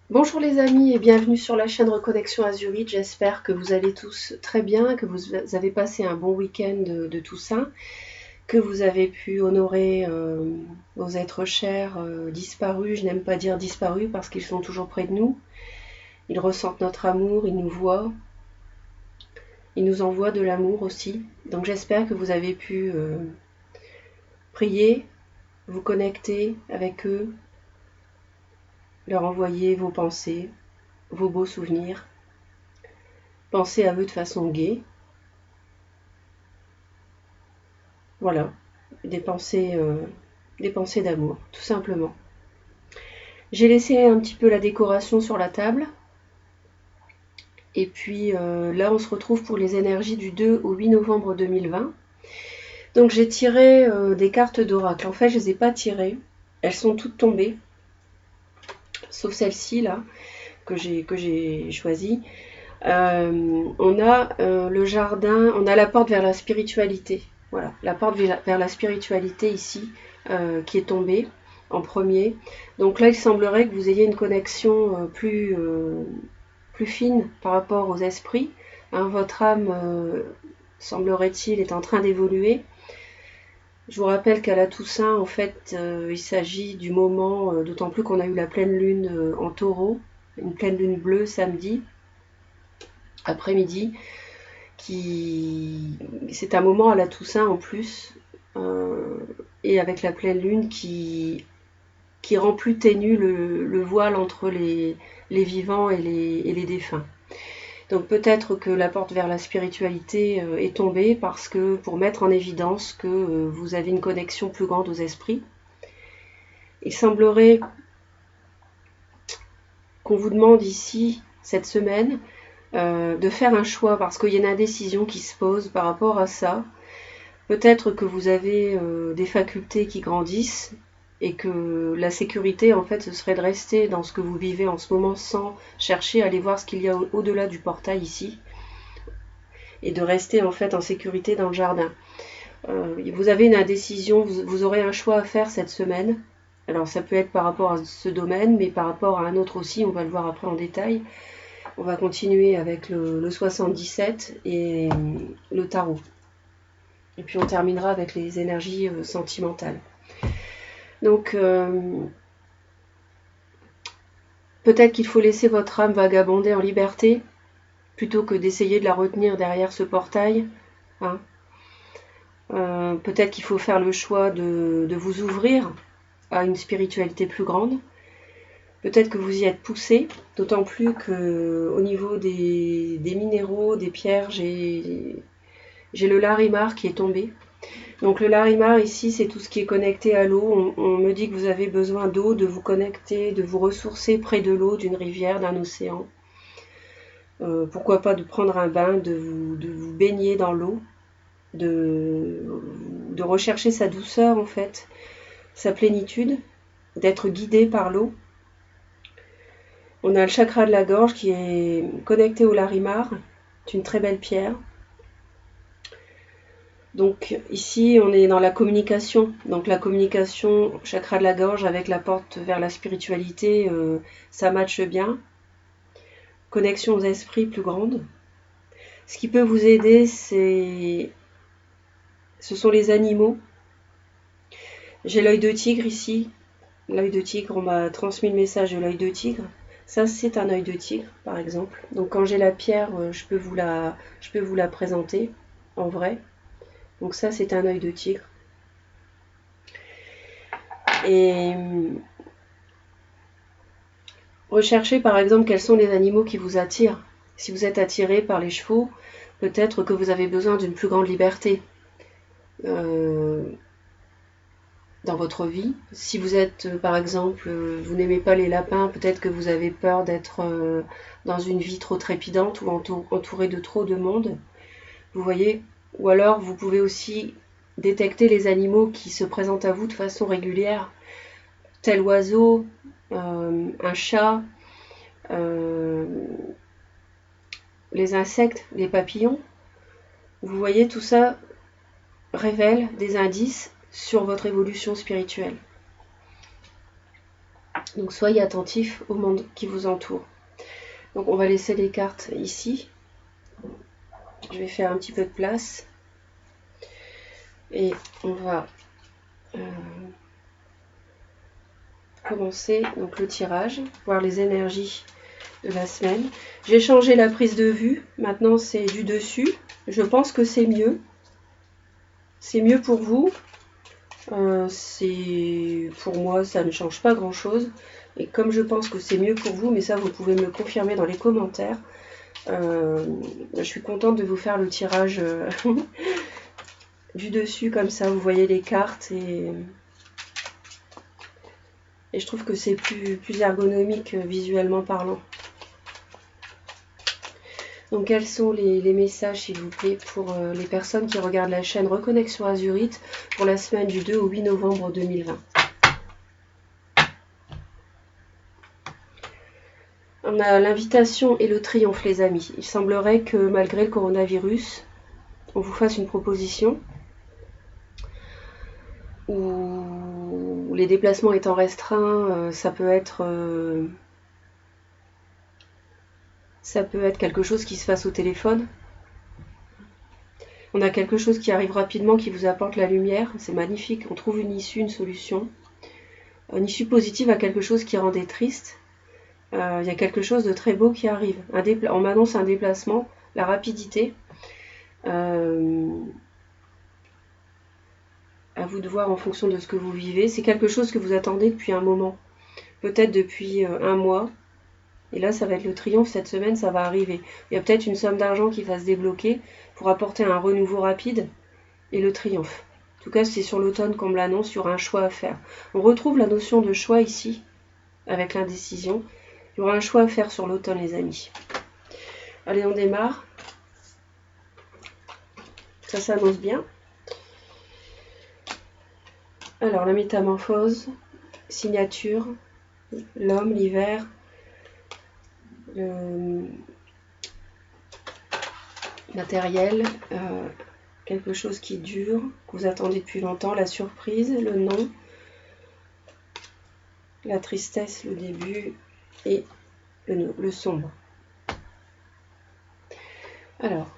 Bonjour les amis et bienvenue sur la chaîne Reconnexion Azurite. J'espère que vous allez tous très bien, que vous avez passé un bon week-end de Toussaint, que vous avez pu honorer vos êtres chers disparus. Je n'aime pas dire disparus parce qu'ils sont toujours près de nous. Ils ressentent notre amour, ils nous voient, ils nous envoient de l'amour aussi. Donc j'espère que vous avez pu prier, vous connecter avec eux, leur envoyer vos pensées, vos beaux souvenirs. Pensez à eux de façon gaie. Voilà, des pensées d'amour, tout simplement. J'ai laissé un petit peu la décoration sur la table. Et puis là, on se retrouve pour les énergies du 2 au 8 novembre 2020. Donc j'ai tiré des cartes d'oracle. En fait, je ne les ai pas tirées. Elles sont toutes tombées. Sauf celle-ci, là, que j'ai choisie. On a le jardin, on a la porte vers la spiritualité. Voilà, la porte vers la spiritualité ici, qui est tombée en premier. Donc là, il semblerait que vous ayez une connexion plus fine par rapport aux esprits. Hein, votre âme, semblerait-il, est en train d'évoluer. Je vous rappelle qu'à la Toussaint, en fait, il s'agit du moment, d'autant plus qu'on a eu la pleine lune en taureau, une pleine lune bleue samedi après-midi, c'est un moment à la Toussaint en plus, et avec la pleine lune qui rend plus ténu le voile entre les vivants et les défunts. Donc peut-être que la porte vers la spiritualité est tombée parce que pour mettre en évidence que vous avez une connexion plus grande aux esprits. Il semblerait qu'on vous demande ici, cette semaine, de faire un choix parce qu'il y a une indécision qui se pose par rapport à ça. Peut-être que vous avez des facultés qui grandissent et que la sécurité, en fait, ce serait de rester dans ce que vous vivez en ce moment sans chercher à aller voir ce qu'il y a au-delà du portail ici et de rester en fait en sécurité dans le jardin. Vous avez une indécision, vous aurez un choix à faire cette semaine. Alors ça peut être par rapport à ce domaine, mais par rapport à un autre aussi, on va le voir après en détail. On va continuer avec le 77 et le tarot. Et puis on terminera avec les énergies sentimentales. Donc peut-être qu'il faut laisser votre âme vagabonder en liberté plutôt que d'essayer de la retenir derrière ce portail. Hein. Peut-être qu'il faut faire le choix de vous ouvrir à une spiritualité plus grande. Peut-être que vous y êtes poussé, d'autant plus qu'au niveau des minéraux, des pierres, j'ai le larimar qui est tombé. Donc le larimar ici, c'est tout ce qui est connecté à l'eau. On me dit que vous avez besoin d'eau, de vous connecter, de vous ressourcer près de l'eau, d'une rivière, d'un océan. Pourquoi pas de prendre un bain, de vous baigner dans l'eau, de rechercher sa douceur en fait, sa plénitude, d'être guidé par l'eau. On a le chakra de la gorge qui est connecté au larimar, c'est une très belle pierre. Donc ici on est dans la communication, donc la communication, chakra de la gorge avec la porte vers la spiritualité, ça matche bien. Connexion aux esprits plus grande. Ce qui peut vous aider, ce sont les animaux. J'ai l'œil de tigre ici, l'œil de tigre, on m'a transmis le message de l'œil de tigre. Ça c'est un œil de tigre par exemple. Donc quand j'ai la pierre, je peux vous la présenter en vrai. Donc ça c'est un œil de tigre. Et recherchez par exemple quels sont les animaux qui vous attirent. Si vous êtes attiré par les chevaux, peut-être que vous avez besoin d'une plus grande liberté dans votre vie. Si vous êtes par exemple, vous n'aimez pas les lapins, peut-être que vous avez peur d'être dans une vie trop trépidante ou entouré de trop de monde. Vous voyez. Ou alors vous pouvez aussi détecter les animaux qui se présentent à vous de façon régulière. Tel oiseau, un chat, les insectes, les papillons. Vous voyez, tout ça révèle des indices sur votre évolution spirituelle. Donc soyez attentifs au monde qui vous entoure. Donc on va laisser les cartes ici. Je vais faire un petit peu de place. Et on va commencer donc le tirage, voir les énergies de la semaine. J'ai changé la prise de vue. Maintenant c'est du dessus. Je pense que c'est mieux. C'est mieux pour vous. Pour moi, ça ne change pas grand chose. Et comme je pense que c'est mieux pour vous, mais ça vous pouvez me le confirmer dans les commentaires, je suis contente de vous faire le tirage du dessus comme ça. Vous voyez les cartes et je trouve que c'est plus ergonomique visuellement parlant. Donc quels sont les messages s'il vous plaît pour les personnes qui regardent la chaîne Reconnexion Azurite pour la semaine du 2 au 8 novembre 2020. On a l'invitation et le triomphe les amis. Il semblerait que malgré le coronavirus, on vous fasse une proposition où les déplacements étant restreints, ça peut être quelque chose qui se fasse au téléphone. On a quelque chose qui arrive rapidement, qui vous apporte la lumière. C'est magnifique. On trouve une issue, une solution. Une issue positive à quelque chose qui rendait triste. Il y a quelque chose de très beau qui arrive. On m'annonce un déplacement, la rapidité. À vous de voir en fonction de ce que vous vivez. C'est quelque chose que vous attendez depuis un moment. Peut-être depuis un mois. Et là, ça va être le triomphe. Cette semaine, ça va arriver. Il y a peut-être une somme d'argent qui va se débloquer pour apporter un renouveau rapide. Et le triomphe. En tout cas, c'est sur l'automne qu'on me l'annonce. Il y aura un choix à faire. On retrouve la notion de choix ici, avec l'indécision. Il y aura un choix à faire sur l'automne, les amis. Allez, on démarre. Ça s'annonce bien. Alors, la métamorphose, signature, l'homme, l'hiver, le matériel, quelque chose qui dure, que vous attendez depuis longtemps, la surprise, le non, la tristesse, le début et le sombre. Alors,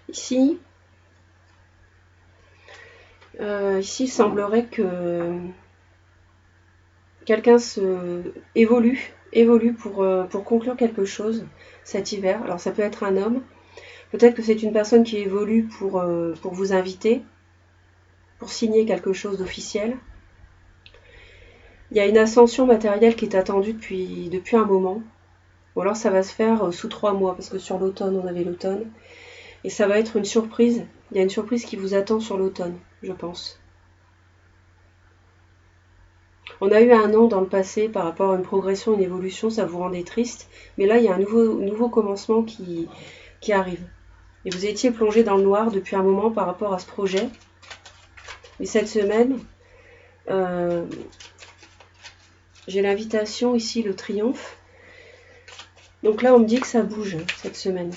ici, il semblerait que quelqu'un évolue pour conclure quelque chose cet hiver. Alors ça peut être un homme, peut-être que c'est une personne qui évolue pour vous inviter, pour signer quelque chose d'officiel. Il y a une ascension matérielle qui est attendue depuis un moment. Ou alors ça va se faire sous 3 mois, parce que sur l'automne, on avait l'automne. Et ça va être une surprise. Il y a une surprise qui vous attend sur l'automne, je pense. On a eu un an dans le passé par rapport à une progression, une évolution, ça vous rendait triste. Mais là, il y a un nouveau commencement qui arrive. Et vous étiez plongé dans le noir depuis un moment par rapport à ce projet. Et cette semaine, j'ai l'invitation ici, le triomphe. Donc là, on me dit que ça bouge cette semaine.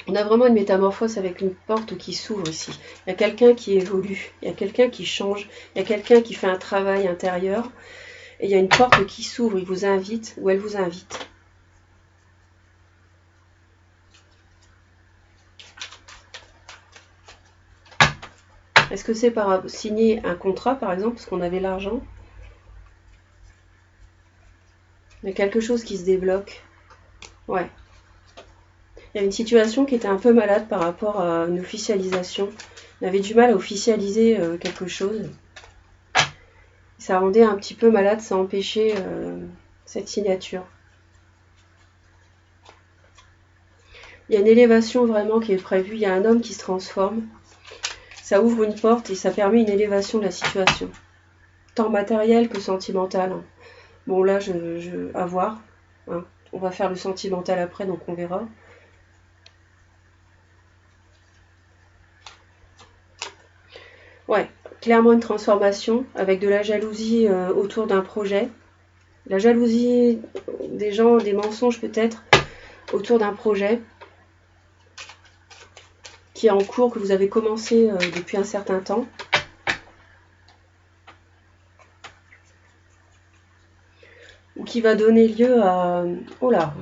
On a vraiment une métamorphose avec une porte qui s'ouvre ici. Il y a quelqu'un qui évolue, il y a quelqu'un qui change, il y a quelqu'un qui fait un travail intérieur. Et il y a une porte qui s'ouvre, il vous invite ou elle vous invite. Est-ce que c'est par signer un contrat, par exemple, parce qu'on avait l'argent? Il y a quelque chose qui se débloque. Ouais. Il y a une situation qui était un peu malade par rapport à une officialisation. On avait du mal à officialiser quelque chose. Ça rendait un petit peu malade, ça empêchait cette signature. Il y a une élévation vraiment qui est prévue. Il y a un homme qui se transforme. Ça ouvre une porte et ça permet une élévation de la situation. Tant matérielle que sentimentale. Bon là, à voir. Hein. On va faire le sentimental après, donc on verra. Ouais, clairement une transformation avec de la jalousie autour d'un projet. La jalousie des gens, des mensonges peut-être, autour d'un projet qui est en cours, que vous avez commencé depuis un certain temps. Ou qui va donner lieu à... Oh là.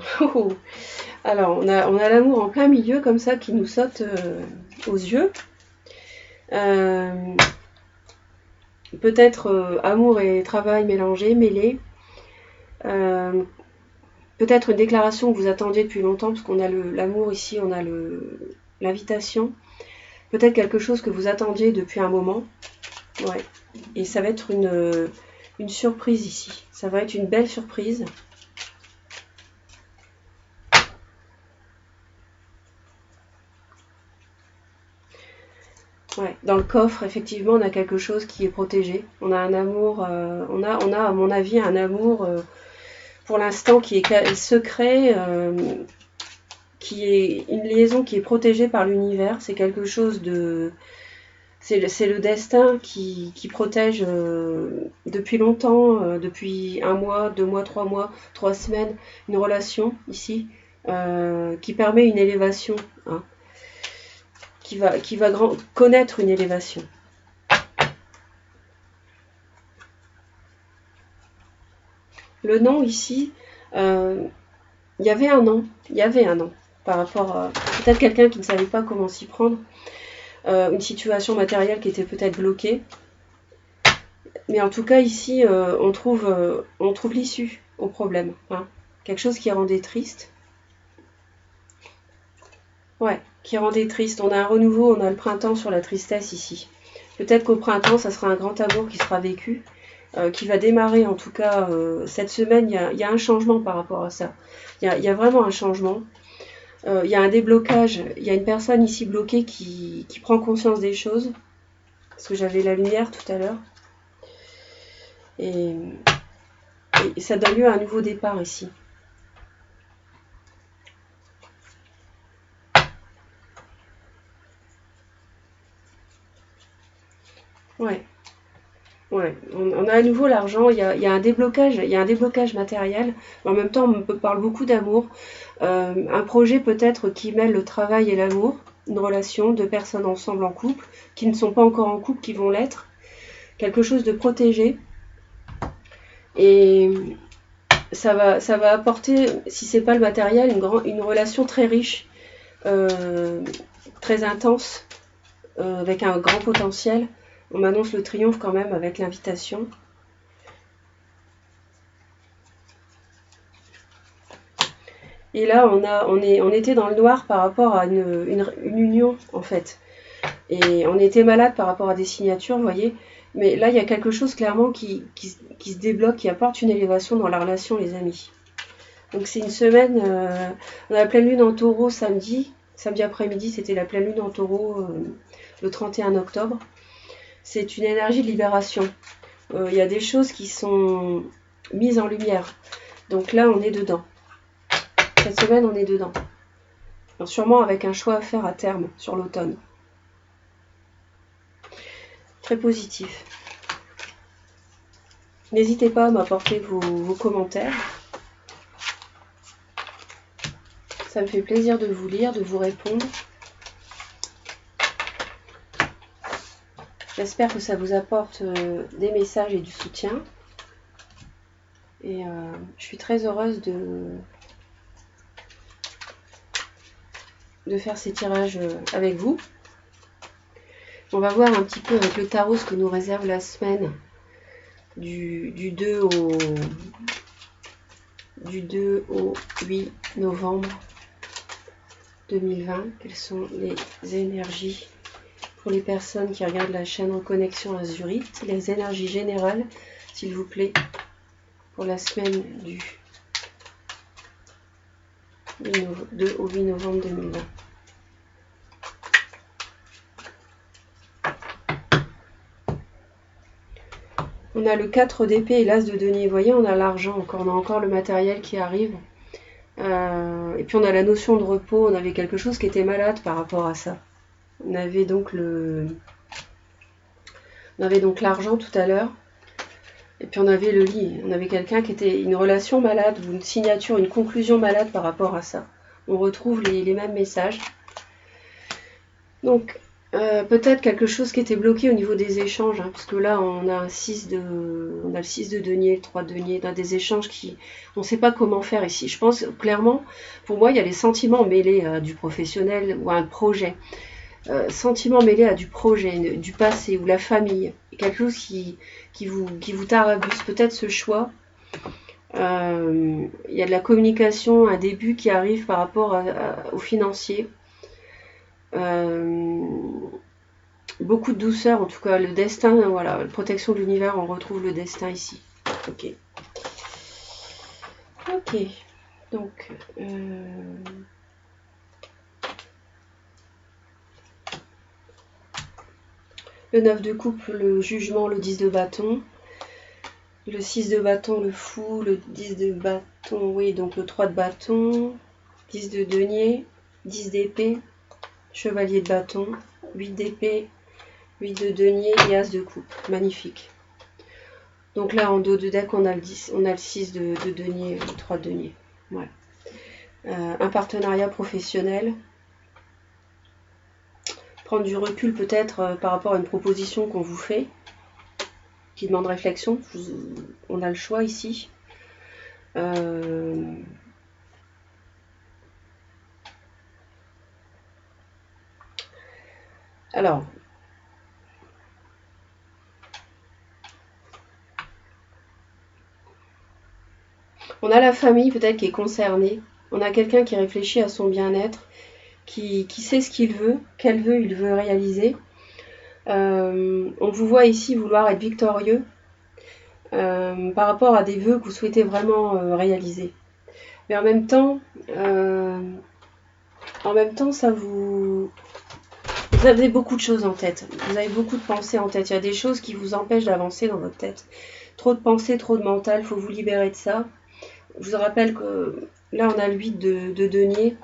Alors, on a l'amour en plein milieu, comme ça, qui nous saute aux yeux. Peut-être amour et travail mélangés, mêlés. Peut-être une déclaration que vous attendiez depuis longtemps, parce qu'on a l'amour ici, on a l'invitation. Peut-être quelque chose que vous attendiez depuis un moment. Ouais. Et ça va être une surprise ici. Ça va être une belle surprise. Ouais. Dans le coffre, effectivement, on a quelque chose qui est protégé. On a un amour, on a, à mon avis, un amour pour l'instant qui est secret, qui est une liaison qui est protégée par l'univers. C'est quelque chose de... C'est le destin qui protège depuis longtemps, depuis 1 mois, 2 mois, 3 mois, 3 semaines, une relation ici, qui permet une élévation, hein, qui va connaître une élévation. Le nom ici, il y avait un nom, par rapport à peut-être quelqu'un qui ne savait pas comment s'y prendre, une situation matérielle qui était peut-être bloquée. Mais en tout cas ici, on trouve l'issue au problème, hein. Quelque chose qui rendait triste. Ouais, qui rendait triste. On a un renouveau, on a le printemps sur la tristesse ici. Peut-être qu'au printemps, ça sera un grand amour qui sera vécu, qui va démarrer en tout cas cette semaine. Il y a un changement par rapport à ça. Il y a vraiment un changement. Il y a un déblocage. Il y a une personne ici bloquée qui prend conscience des choses. Parce que j'avais la lumière tout à l'heure. Et ça donne lieu à un nouveau départ ici. Ouais. Ouais, on a à nouveau l'argent, il y a un déblocage matériel, mais en même temps on parle beaucoup d'amour. Un projet peut-être qui mêle le travail et l'amour, une relation, 2 personnes ensemble en couple, qui ne sont pas encore en couple, qui vont l'être, quelque chose de protégé. Et ça va apporter, si c'est pas le matériel, une relation très riche, très intense, avec un grand potentiel. On m'annonce le triomphe quand même avec l'invitation. Et là, on était dans le noir par rapport à une union, en fait. Et on était malade par rapport à des signatures, vous voyez. Mais là, il y a quelque chose clairement qui se débloque, qui apporte une élévation dans la relation, les amis. Donc c'est une semaine, on a la pleine lune en taureau samedi après-midi, c'était la pleine lune en taureau le 31 octobre. C'est une énergie de libération. Il y a des choses qui sont mises en lumière. Donc là, on est dedans. Cette semaine, on est dedans. Alors, sûrement avec un choix à faire à terme sur l'automne. Très positif. N'hésitez pas à m'apporter vos commentaires. Ça me fait plaisir de vous lire, de vous répondre. J'espère que ça vous apporte des messages et du soutien. Et je suis très heureuse de faire ces tirages avec vous. On va voir un petit peu avec le tarot ce que nous réserve la semaine du 2 au 8 novembre 2020. Quelles sont les énergies pour les personnes qui regardent la chaîne Reconnexion Azurite, les énergies générales, s'il vous plaît, pour la semaine du 2 au 8 novembre 2020. On a le 4 d'épée et l'as de denier. Vous voyez, on a l'argent, on a encore le matériel qui arrive. Et puis on a la notion de repos. On avait quelque chose qui était malade par rapport à ça. On avait donc l'argent tout à l'heure. Et puis on avait le lit, on avait quelqu'un qui était une relation malade, ou une signature, une conclusion malade par rapport à ça. On retrouve les mêmes messages. Donc, peut-être quelque chose qui était bloqué au niveau des échanges, hein, parce que là, on a le 6 de denier, le 3 de denier, on a des échanges qui... On ne sait pas comment faire ici. Je pense clairement, pour moi, il y a les sentiments mêlés à du professionnel ou à un projet. Sentiments mêlés à du projet, du passé ou la famille. Quelque chose qui vous tarabuse. Peut-être ce choix. Il y a de la communication, un début qui arrive par rapport au financier. Beaucoup de douceur, en tout cas le destin, voilà, la protection de l'univers, on retrouve le destin ici. Ok. Ok. Donc, le 9 de coupe, le jugement, le 10 de bâton. Le 6 de bâton, le fou, le 10 de bâton, oui, donc le 3 de bâton, 10 de denier, 10 d'épée, chevalier de bâton, 8 d'épée, 8 de denier et as de coupe. Magnifique. Donc là, en dos de deck, on a le 10, on a le 6 de denier, le 3 de denier. Voilà. Un partenariat professionnel. Prendre du recul peut-être par rapport à une proposition qu'on vous fait, qui demande réflexion. On a le choix ici. Alors, on a la famille peut-être qui est concernée. On a quelqu'un qui réfléchit à son bien-être, qui sait ce qu'il veut, quel vœu il veut réaliser. On vous voit ici vouloir être victorieux par rapport à des vœux que vous souhaitez vraiment réaliser. Mais en même temps, ça vous avez beaucoup de choses en tête. Vous avez beaucoup de pensées en tête. Il y a des choses qui vous empêchent d'avancer dans votre tête. Trop de pensées, trop de mental. Il faut vous libérer de ça. Je vous rappelle que là, on a le 8 de denier.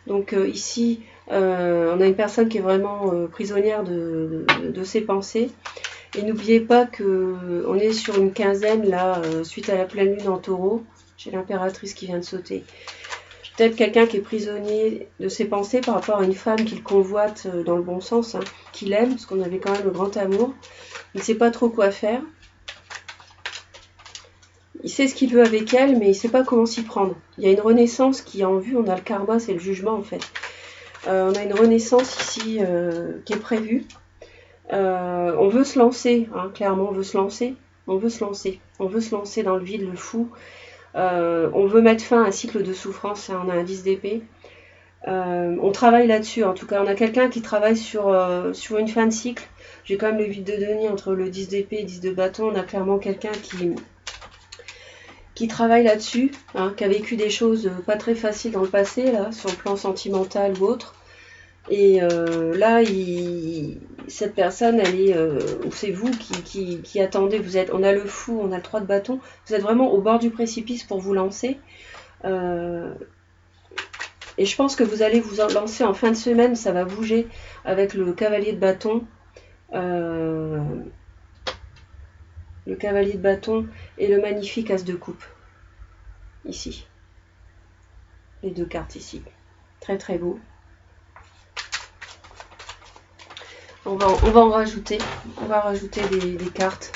Donc ici, on a une personne qui est vraiment prisonnière de ses pensées. Et n'oubliez pas qu'on est sur une quinzaine, là, suite à la pleine lune en taureau. J'ai l'impératrice qui vient de sauter. Peut-être quelqu'un qui est prisonnier de ses pensées par rapport à une femme qu'il convoite dans le bon sens, hein, qu'il aime, parce qu'on avait quand même le grand amour. Il ne sait pas trop quoi faire. Il sait ce qu'il veut avec elle, mais il ne sait pas comment s'y prendre. Il y a une renaissance qui est en vue. On a le karma, c'est le jugement en fait. On a une renaissance ici qui est prévue. On veut se lancer, hein, clairement, on veut se lancer. On veut se lancer. On veut se lancer dans le vide, le fou. On veut mettre fin à un cycle de souffrance. Hein, on a un 10 d'épée. On travaille là-dessus. En tout cas, on a quelqu'un qui travaille sur une fin de cycle. J'ai quand même le 8 de denier entre le 10 d'épée et le 10 de bâton. On a clairement quelqu'un qui travaille là-dessus, hein, qui a vécu des choses pas très faciles dans le passé, là, sur le plan sentimental ou autre. Et là, cette personne, elle est, ou c'est vous qui attendez, on a le fou, on a le 3 de bâton, vous êtes vraiment au bord du précipice pour vous lancer. Et je pense que vous allez vous lancer en fin de semaine, ça va bouger avec le cavalier de bâton. Le cavalier de bâton et le magnifique as de coupe. Ici. Les deux cartes ici. Très très beau. On va en rajouter. On va rajouter des cartes.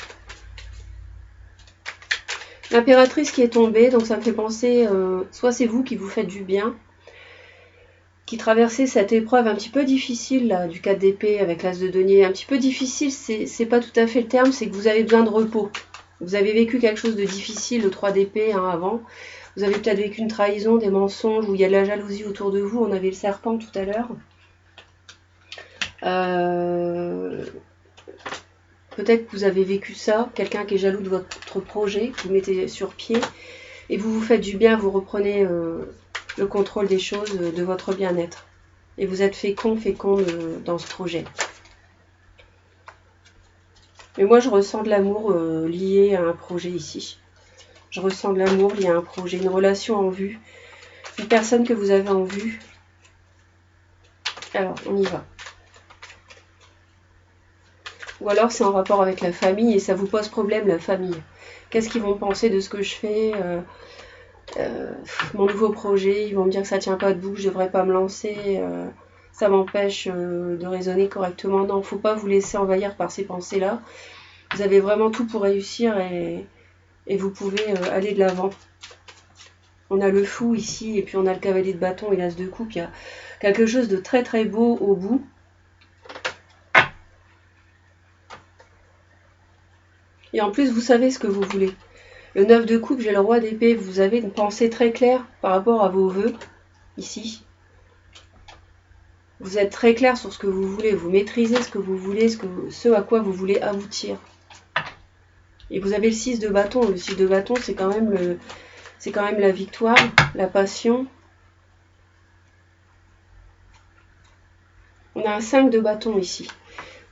L'impératrice qui est tombée, donc ça me fait penser, soit c'est vous qui vous faites du bien, qui traversez cette épreuve un petit peu difficile là, du 4 d'épée avec l'as de denier. Un petit peu difficile, c'est pas tout à fait le terme, c'est que vous avez besoin de repos. Vous avez vécu quelque chose de difficile, le 3 d'épée hein, avant. Vous avez peut-être vécu une trahison, des mensonges, où il y a de la jalousie autour de vous. On avait le serpent tout à l'heure. Peut-être que vous avez vécu ça, quelqu'un qui est jaloux de votre projet, que vous mettez sur pied, et vous vous faites du bien, vous reprenez le contrôle des choses, de votre bien-être. Et vous êtes féconde dans ce projet. Mais moi, je ressens de l'amour lié à un projet ici. Je ressens de l'amour lié à un projet, une relation en vue, une personne que vous avez en vue. Alors, on y va. Ou alors c'est en rapport avec la famille et ça vous pose problème, la famille. Qu'est-ce qu'ils vont penser de ce que je fais mon nouveau projet, ils vont me dire que ça tient pas debout, que je devrais pas me lancer, ça m'empêche de raisonner correctement. Non, faut pas vous laisser envahir par ces pensées-là. Vous avez vraiment tout pour réussir et vous pouvez aller de l'avant. On a le fou ici et puis on a le cavalier de bâton et l'as de coupe. Il y a quelque chose de très très beau au bout. Et en plus, vous savez ce que vous voulez. Le 9 de coupe, j'ai le roi d'épée. Vous avez une pensée très claire par rapport à vos vœux, ici. Vous êtes très clair sur ce que vous voulez. Vous maîtrisez ce que vous voulez, ce à quoi vous voulez aboutir. Et vous avez le 6 de bâton. Le 6 de bâton, c'est quand même la victoire, la passion. On a un 5 de bâton ici.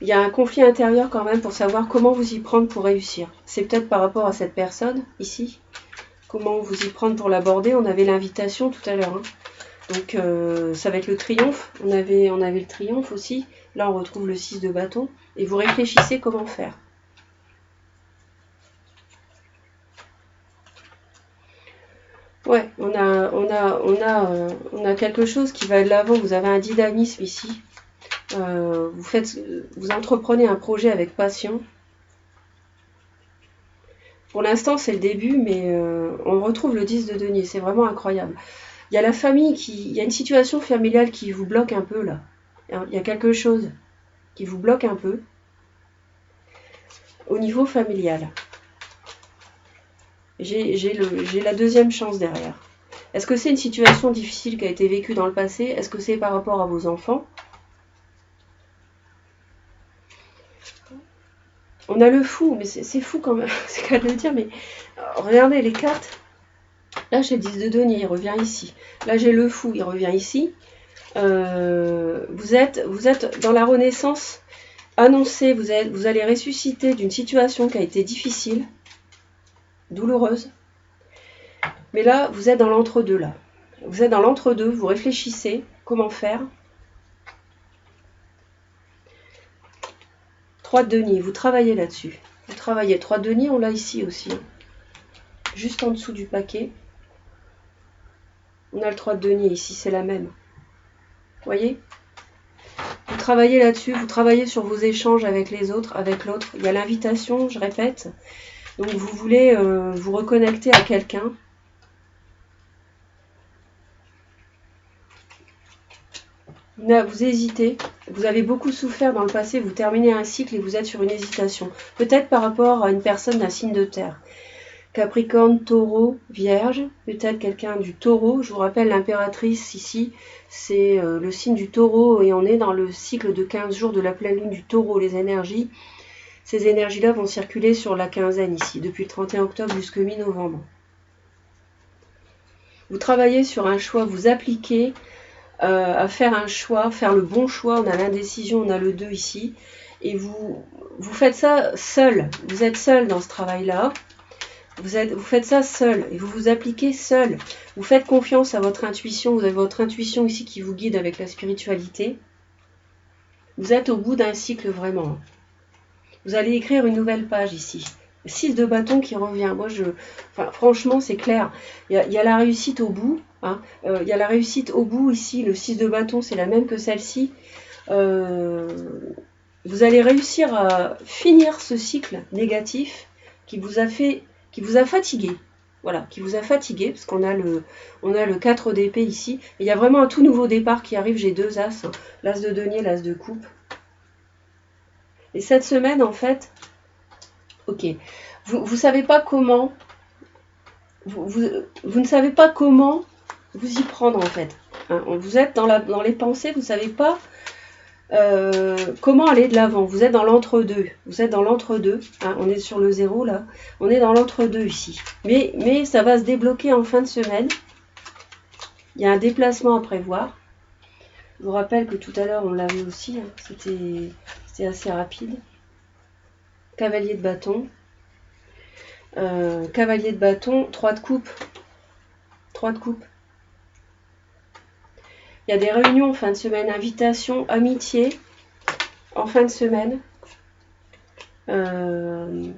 Il y a un conflit intérieur quand même pour savoir comment vous y prendre pour réussir. C'est peut-être par rapport à cette personne, ici. Comment vous y prendre pour l'aborder. On avait l'invitation tout à l'heure. Hein. Donc ça va être le triomphe. On avait le triomphe aussi. Là, on retrouve le 6 de bâton. Et vous réfléchissez comment faire. Ouais, on a quelque chose qui va de l'avant. Vous avez un dynamisme ici. Vous entreprenez un projet avec passion. Pour l'instant, c'est le début, mais on retrouve le 10 de denier. C'est vraiment incroyable. Il y a la famille il y a une situation familiale qui vous bloque un peu là. Il y a quelque chose qui vous bloque un peu au niveau familial. J'ai la deuxième chance derrière. Est-ce que c'est une situation difficile qui a été vécue dans le passé? Est-ce que c'est par rapport à vos enfants? On a le fou, mais c'est fou quand même, c'est qu'à le dire, mais regardez les cartes. Là, j'ai le 10 de denier, il revient ici. Là, j'ai le fou, il revient ici. Vous êtes dans la renaissance annoncée, vous allez ressusciter d'une situation qui a été difficile, douloureuse. Mais là, vous êtes dans l'entre-deux, là. Vous êtes dans l'entre-deux, vous réfléchissez, comment faire. 3 de denier, vous travaillez là-dessus. Vous travaillez. 3 de denier, on l'a ici aussi. Hein. Juste en dessous du paquet. On a le 3 de denier ici, c'est la même. Vous voyez? Vous travaillez là-dessus, vous travaillez sur vos échanges avec les autres, avec l'autre. Il y a l'invitation, je répète. Donc vous voulez vous reconnecter à quelqu'un. Vous hésitez, vous avez beaucoup souffert dans le passé, vous terminez un cycle et vous êtes sur une hésitation. Peut-être par rapport à une personne d'un signe de terre. Capricorne, Taureau, Vierge, peut-être quelqu'un du Taureau. Je vous rappelle, l'impératrice ici, c'est le signe du Taureau et on est dans le cycle de 15 jours de la pleine lune du Taureau. Les énergies, ces énergies-là vont circuler sur la quinzaine ici, depuis le 31 octobre jusqu'au mi-novembre. Vous travaillez sur un choix, vous appliquez à faire un choix, faire le bon choix. On a l'indécision, on a le 2 ici. Et vous faites ça seul. Vous êtes seul dans ce travail-là. Vous faites ça seul et vous vous appliquez seul. Vous faites confiance à votre intuition. Vous avez votre intuition ici qui vous guide avec la spiritualité. Vous êtes au bout d'un cycle vraiment. Vous allez écrire une nouvelle page ici. 6 de bâton qui revient. Moi, franchement, c'est clair. Il y a la réussite au bout. Hein. Il y a la réussite au bout ici. Le 6 de bâton, c'est la même que celle-ci. Vous allez réussir à finir ce cycle négatif qui vous a fatigué. Voilà, qui vous a fatigué, parce qu'on a le 4 d'épée ici. Et il y a vraiment un tout nouveau départ qui arrive. J'ai 2 as. Hein. L'as de denier, l'as de coupe. Et cette semaine, en fait, ok, vous savez pas comment, vous ne savez pas comment vous y prendre en fait. Hein, vous êtes dans les pensées, vous savez pas comment aller de l'avant. Vous êtes dans l'entre-deux. Vous êtes dans l'entre-deux. Hein, on est sur le 0 là. On est dans l'entre-deux ici. Mais ça va se débloquer en fin de semaine. Il y a un déplacement à prévoir. Je vous rappelle que tout à l'heure on l'avait aussi. Hein, c'était assez rapide. Cavalier de bâton. Cavalier de bâton, 3 de coupe. 3 de coupe. Il y a des réunions en fin de semaine, invitations, amitié en fin de semaine. On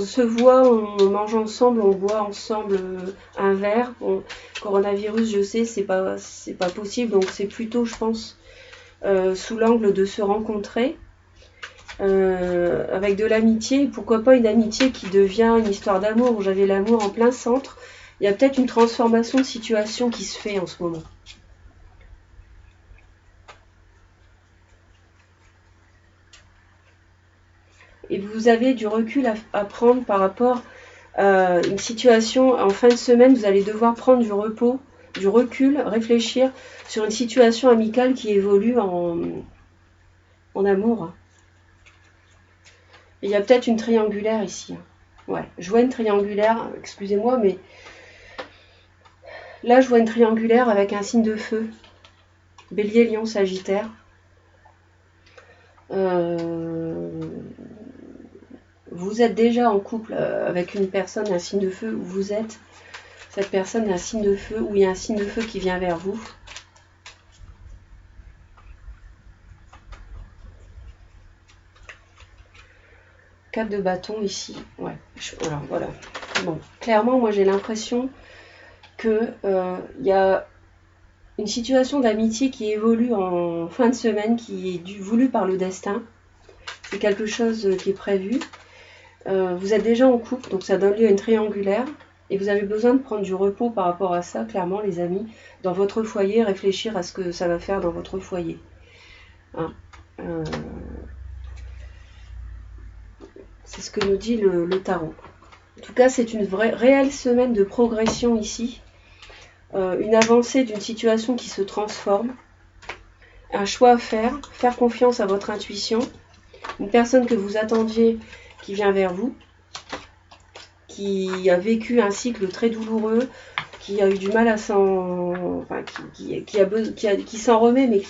se voit, on mange ensemble, on boit ensemble un verre. Coronavirus, je sais, c'est pas possible, donc c'est plutôt, je pense, sous l'angle de se rencontrer. Avec de l'amitié, pourquoi pas une amitié qui devient une histoire d'amour, où j'avais l'amour en plein centre. Il y a peut-être une transformation de situation qui se fait en ce moment. Et vous avez du recul à prendre par rapport à une situation. En fin de semaine, vous allez devoir prendre du repos, du recul, réfléchir sur une situation amicale qui évolue en amour. Et il y a peut-être une triangulaire ici. Ouais, je vois une triangulaire, excusez-moi, mais là je vois une triangulaire avec un signe de feu. Bélier, Lion, Sagittaire. Vous êtes déjà en couple avec une personne, un signe de feu, où vous êtes, cette personne a un signe de feu, ou il y a un signe de feu qui vient vers vous. Quatre de bâton ici. Ouais. Alors voilà. Bon, clairement, moi j'ai l'impression que y a une situation d'amitié qui évolue en fin de semaine, qui est voulue par le destin. C'est quelque chose qui est prévu. Vous êtes déjà en couple, donc ça donne lieu à une triangulaire. Et vous avez besoin de prendre du repos par rapport à ça, clairement, les amis. Dans votre foyer, réfléchir à ce que ça va faire dans votre foyer. Hein, c'est ce que nous dit le tarot. En tout cas, c'est une réelle semaine de progression ici. Une avancée d'une situation qui se transforme. Un choix à faire confiance à votre intuition. Une personne que vous attendiez qui vient vers vous, qui a vécu un cycle très douloureux, qui a eu du mal à s'en... Enfin, qui s'en remet, mais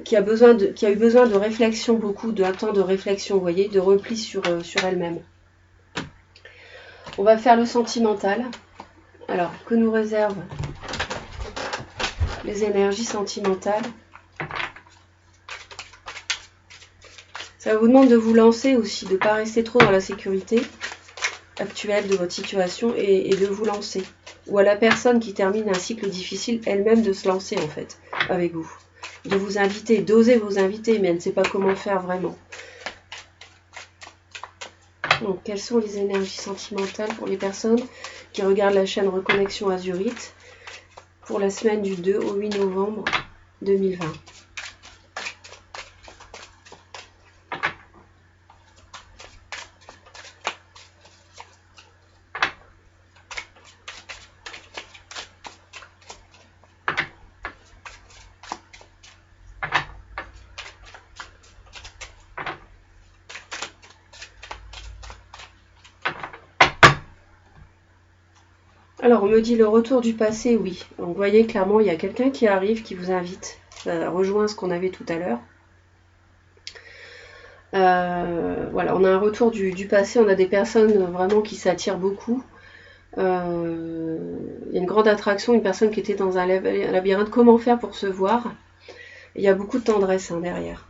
qui a eu besoin de réflexion, beaucoup d'un temps de réflexion, vous voyez, de repli sur elle-même. On va faire le sentimental. Alors, que nous réservent les énergies sentimentales? Ça vous demande de vous lancer aussi, de ne pas rester trop dans la sécurité actuelle de votre situation et de vous lancer. Ou à la personne qui termine un cycle difficile, elle-même de se lancer en fait, avec vous. De vous inviter, d'oser vous inviter, mais elle ne sait pas comment faire vraiment. Donc, quelles sont les énergies sentimentales pour les personnes qui regardent la chaîne Reconnexion Azurite pour la semaine du 2 au 8 novembre 2020? Alors, on me dit le retour du passé, oui. Donc, vous voyez, clairement, il y a quelqu'un qui arrive, qui vous invite. Ça rejoint ce qu'on avait tout à l'heure. Voilà, on a un retour du passé, on a des personnes vraiment qui s'attirent beaucoup. Il y a une grande attraction, une personne qui était dans un labyrinthe. Comment faire pour se voir? Il y a beaucoup de tendresse derrière.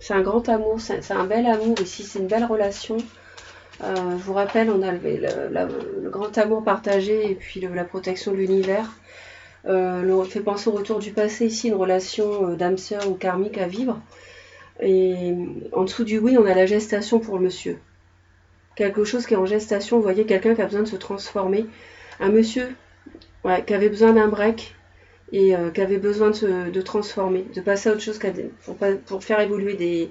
C'est un grand amour, c'est un bel amour ici, c'est une belle relation. Je vous rappelle, on a le grand amour partagé et puis la protection de l'univers. Fait penser au retour du passé ici, une relation d'âme sœur ou karmique à vivre. Et en dessous du oui, on a la gestation pour le monsieur. Quelque chose qui est en gestation, vous voyez, quelqu'un qui a besoin de se transformer. Un monsieur qui avait besoin d'un break et qui avait besoin de transformer, de passer à autre chose pour faire évoluer des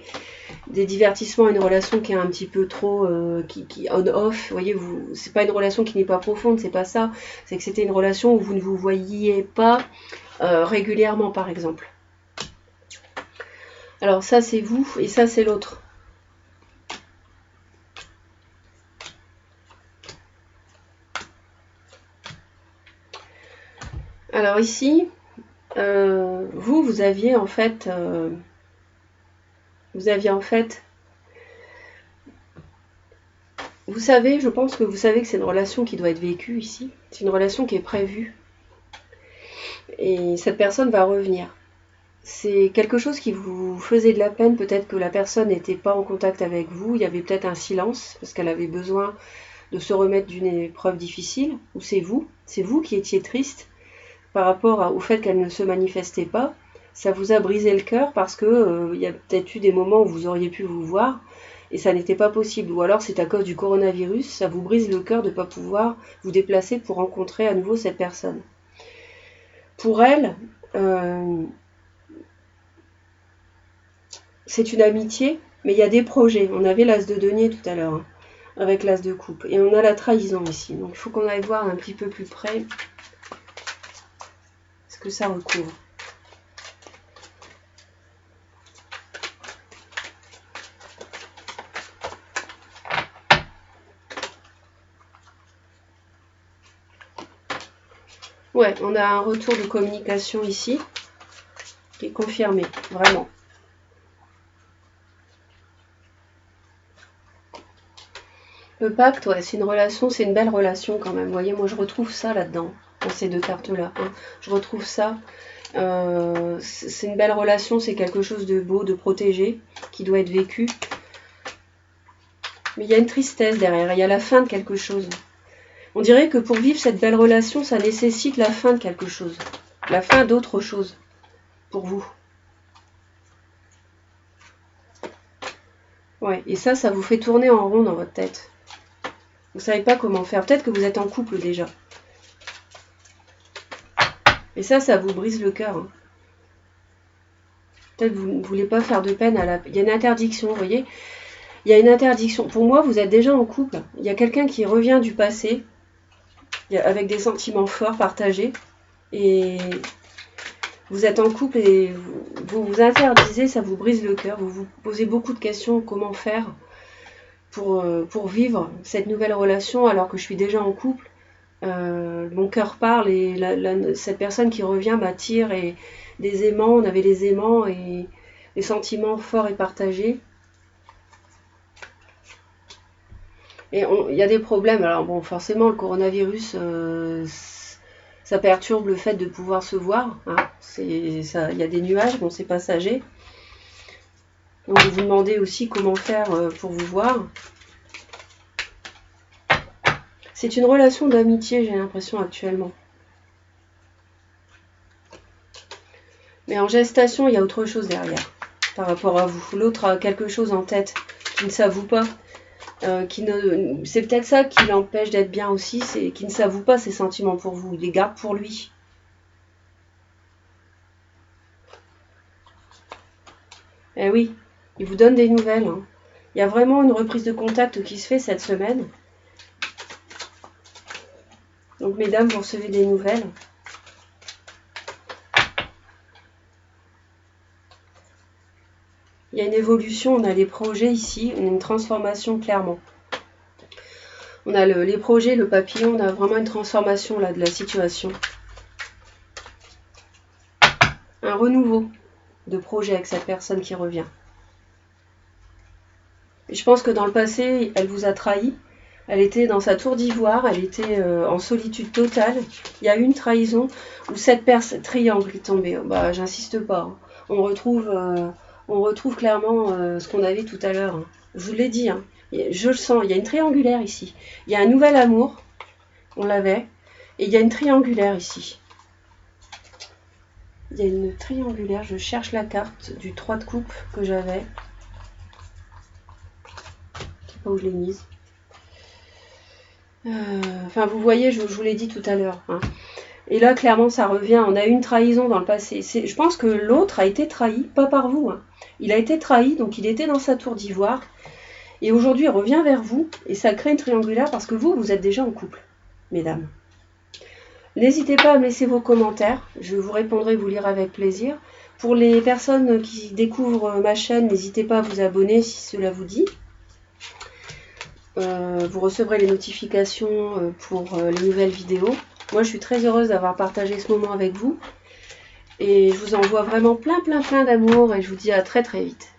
divertissements, une relation qui est un petit peu trop qui on-off. Vous voyez, c'est pas une relation qui n'est pas profonde, c'est pas ça. C'est que c'était une relation où vous ne vous voyiez pas régulièrement, par exemple. Alors ça, c'est vous et ça, c'est l'autre. Alors ici, vous aviez en fait... vous savez, je pense que vous savez que c'est une relation qui doit être vécue ici. C'est une relation qui est prévue. Et cette personne va revenir. c'est quelque chose qui vous faisait de la peine. Peut-être que la personne n'était pas en contact avec vous. Il y avait peut-être un silence parce qu'elle avait besoin de se remettre d'une épreuve difficile. Ou c'est vous qui étiez triste par rapport au fait qu'elle ne se manifestait pas. Ça vous a brisé le cœur parce que il y a peut-être eu des moments où vous auriez pu vous voir et ça n'était pas possible. Ou alors c'est à cause du coronavirus, ça vous brise le cœur de ne pas pouvoir vous déplacer pour rencontrer à nouveau cette personne. Pour elle, c'est une amitié, mais il y a des projets. On avait l'as de denier tout à l'heure, hein, avec l'as de coupe. Et on a la trahison ici. Donc il faut qu'on aille voir un petit peu plus près ce que ça recouvre. Ouais, on a un retour de communication ici, qui est confirmé, vraiment. Le pacte, ouais, c'est une relation, c'est une belle relation quand même. Vous voyez, moi je retrouve ça là-dedans, dans ces deux cartes-là. Hein. Je retrouve ça. C'est une belle relation, c'est quelque chose de beau, de protégé, qui doit être vécu. Mais il y a une tristesse derrière, il y a la fin de quelque chose. On dirait que pour vivre cette belle relation, ça nécessite la fin de quelque chose. La fin d'autre chose, pour vous. Ouais, et ça vous fait tourner en rond dans votre tête. Vous ne savez pas comment faire. Peut-être que vous êtes en couple déjà. Et ça vous brise le cœur. Hein. Peut-être que vous ne voulez pas faire de peine à la... Il y a une interdiction, vous voyez. Il y a une interdiction. Pour moi, vous êtes déjà en couple. Il y a quelqu'un qui revient du passé, avec des sentiments forts partagés. Et vous êtes en couple et vous vous interdisez, ça vous brise le cœur. Vous vous posez beaucoup de questions. Comment faire pour vivre cette nouvelle relation alors que je suis déjà en couple. Mon cœur parle et cette personne qui revient m'attire et des aimants, on avait les aimants et les sentiments forts et partagés. Et il y a des problèmes. Alors bon, forcément, le coronavirus, ça perturbe le fait de pouvoir se voir. Hein. Il y a des nuages, bon, c'est passager. Donc vous vous demandez aussi comment faire pour vous voir. C'est une relation d'amitié, j'ai l'impression, actuellement. Mais en gestation, il y a autre chose derrière, par rapport à vous. L'autre a quelque chose en tête qui ne s'avoue pas. C'est peut-être ça qui l'empêche d'être bien aussi, c'est qu'il ne s'avoue pas ses sentiments pour vous. Il les garde pour lui. Eh oui, il vous donne des nouvelles. Hein. Il y a vraiment une reprise de contact qui se fait cette semaine. Donc, mesdames, vous recevez des nouvelles. Il y a une évolution, on a les projets ici, on a une transformation clairement. On a les projets, le papillon, on a vraiment une transformation là de la situation. Un renouveau de projet avec cette personne qui revient. Et je pense que dans le passé, elle vous a trahi. Elle était dans sa tour d'ivoire, elle était en solitude totale. Il y a eu une trahison où cette personne, triangle est tombé. Bah, j'insiste pas. Hein. On retrouve clairement ce qu'on avait tout à l'heure. Hein. Je vous l'ai dit, hein. Je le sens. Il y a une triangulaire ici. Il y a un nouvel amour. On l'avait. Et il y a une triangulaire ici. Il y a une triangulaire. Je cherche la carte du 3 de coupe que j'avais. Je sais pas où je l'ai mise. Enfin, vous voyez, je vous l'ai dit tout à l'heure. Hein. Et là, clairement, ça revient. On a eu une trahison dans le passé. Je pense que l'autre a été trahi, pas par vous. Hein. Il a été trahi, donc il était dans sa tour d'ivoire. Et aujourd'hui, il revient vers vous. Et ça crée une triangulaire parce que vous êtes déjà en couple, mesdames. N'hésitez pas à me laisser vos commentaires. Je vous répondrai, vous lire avec plaisir. Pour les personnes qui découvrent ma chaîne, n'hésitez pas à vous abonner si cela vous dit. Vous recevrez les notifications pour les nouvelles vidéos. Moi, je suis très heureuse d'avoir partagé ce moment avec vous. Et je vous envoie vraiment plein d'amour et je vous dis à très vite.